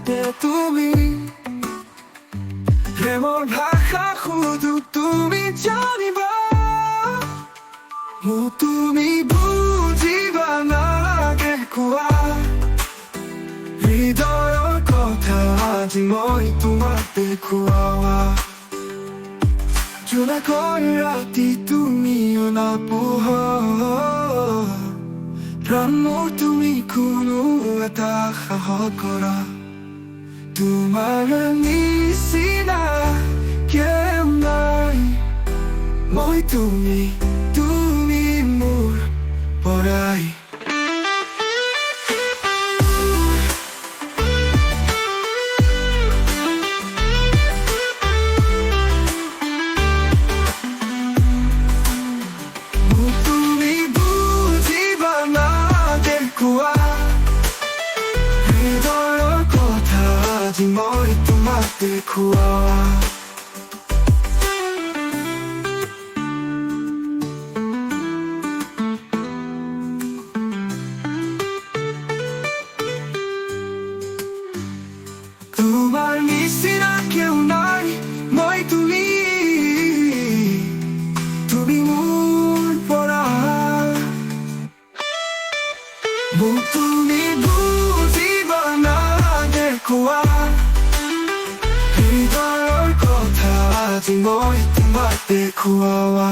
লাগে তুমি প্রেমৰ ভাষা শুধু তুমি জানিবা মোক তুমি বুজিবা নালাগে কোৱা হৃদয়ৰ কথা আজি মই তোমাক দেখুওৱা জোনাকৰ ৰাতি তুমিও নাপোহৰ প্ৰাণ মোৰ তুমি কোনো এটা সাহস কৰা তোমাৰ নিচিনা কেও নাই মই তুমি মোৰ পৰাই আজি মই তোমাক দেখুওৱা তোমাৰ নিচিনা কেও নাই মই তুমি মোৰ পৰা মোক তুমি বুজিবা নালাগে কোৱা হৃদয়ৰ কথা আজি মই তোমাক দেখুওৱা